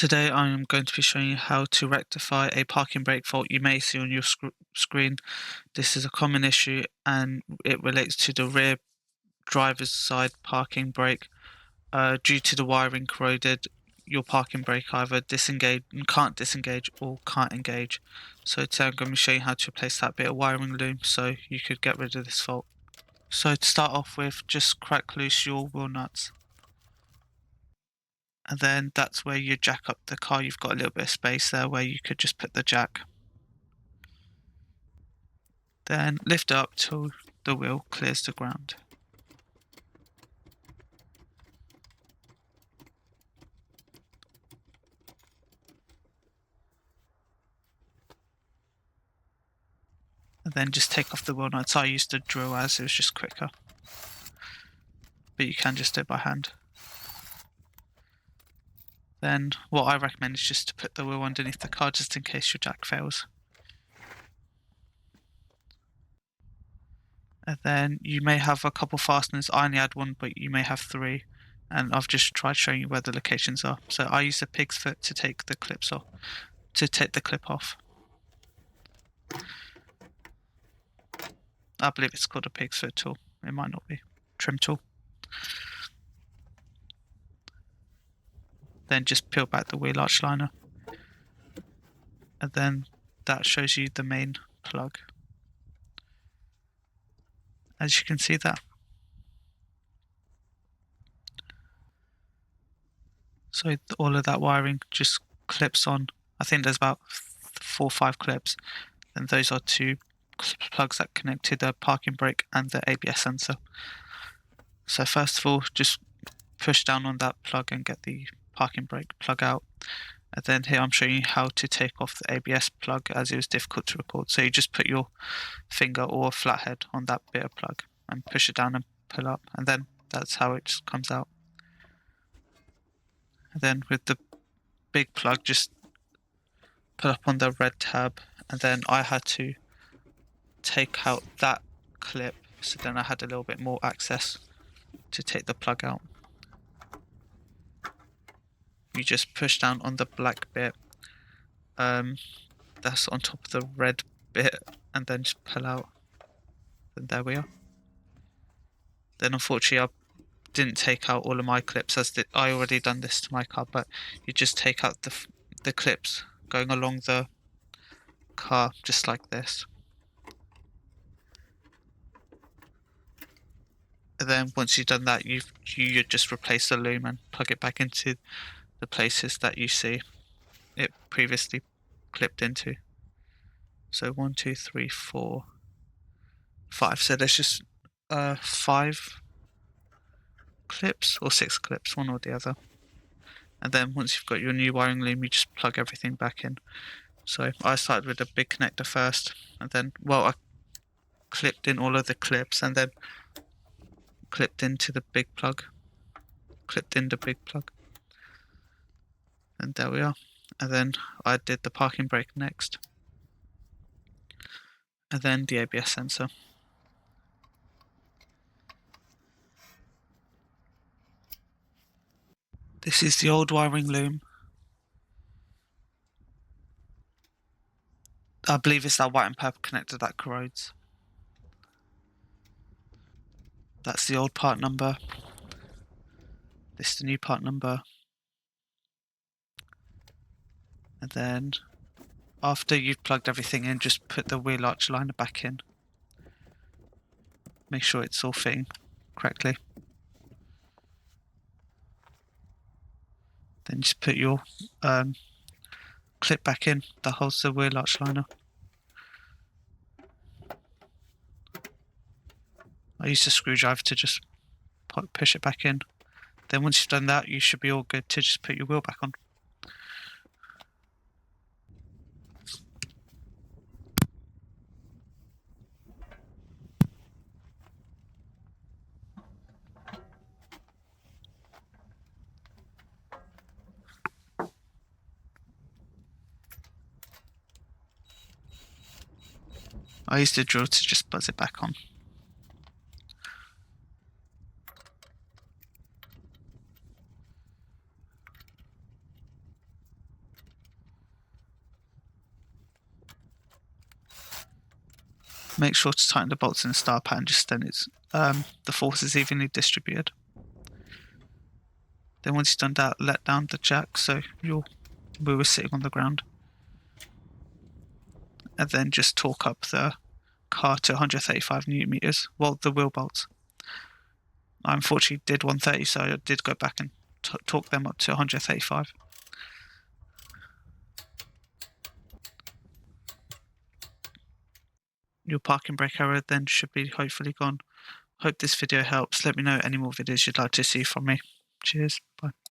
Today I'm going to be showing you how to rectify a parking brake fault you may see on your screen. This is a common issue and it relates to the rear driver's side parking brake. Due to the wiring corroded, your parking brake either can't disengage or can't engage. So today I'm going to be showing you how to replace that bit of wiring loom so you could get rid of this fault. So to start off with, just crack loose your wheel nuts. And then that's where you jack up the car. You've got a little bit of space there where you could just put the jack. Then lift it up till the wheel clears the ground. And then just take off the wheel nuts. I used a drill as it was just quicker, but you can just do it by hand. Then what I recommend is just to put the wheel underneath the car just in case your jack fails. And then you may have a couple fasteners. I only had one, but you may have three. And I've just tried showing you where the locations are. So I use a pig's foot to take the clips off, to take the clip off. I believe it's called a pig's foot tool. It might not be. Trim tool. Then just peel back the wheel arch liner. And then that shows you the main plug. As you can see that. So all of that wiring just clips on. I think there's about 4 or 5 clips. And those are 2 plugs that connect to the parking brake and the ABS sensor. So first of all, just push down on that plug and get the parking brake plug out. And then here I'm showing you how to take off the ABS plug, as it was difficult to record. So you just put your finger or a flathead on that bit of plug and push it down and pull up, and then that's how it just comes out. And then with the big plug, just put up on the red tab, and then I had to take out that clip, so then I had a little bit more access to take the plug out. You just push down on the black bit that's on top of the red bit, and then just pull out, and there we are. Then unfortunately I didn't take out all of my clips, as I already done this to my car, but you just take out the clips going along the car just like this. And then once you've done that, you just replace the loom and plug it back into the places that you see it previously clipped into. So 1, 2, 3, 4, 5. So there's just 5 clips or 6 clips, one or the other. And then once you've got your new wiring loom, you just plug everything back in. So I started with a big connector first, and then, well, I clipped in all of the clips and then clipped into the big plug, clipped in the big plug, and there we are. And then I did the parking brake next, and then the ABS sensor. This is the old wiring loom. I believe it's that white and purple connector that corrodes. That's the old part number. This is the new part number. And then after you've plugged everything in, just put the wheel arch liner back in. Make sure it's all fitting correctly. Then just put your clip back in that holds the wheel arch liner. I used a screwdriver to just push it back in. Then once you've done that, you should be all good to just put your wheel back on. I used a drill to just buzz it back on. Make sure to tighten the bolts in the star pattern, just then it's the force is evenly distributed. Then once you've done that, let down the jack so your wheel is sitting on the ground. And then just torque up the car to 135 newton meters. Well, the wheel bolts. I unfortunately did 130, so I did go back and torque them up to 135. Your parking brake error then should be hopefully gone. Hope this video helps. Let me know any more videos you'd like to see from me. Cheers. Bye.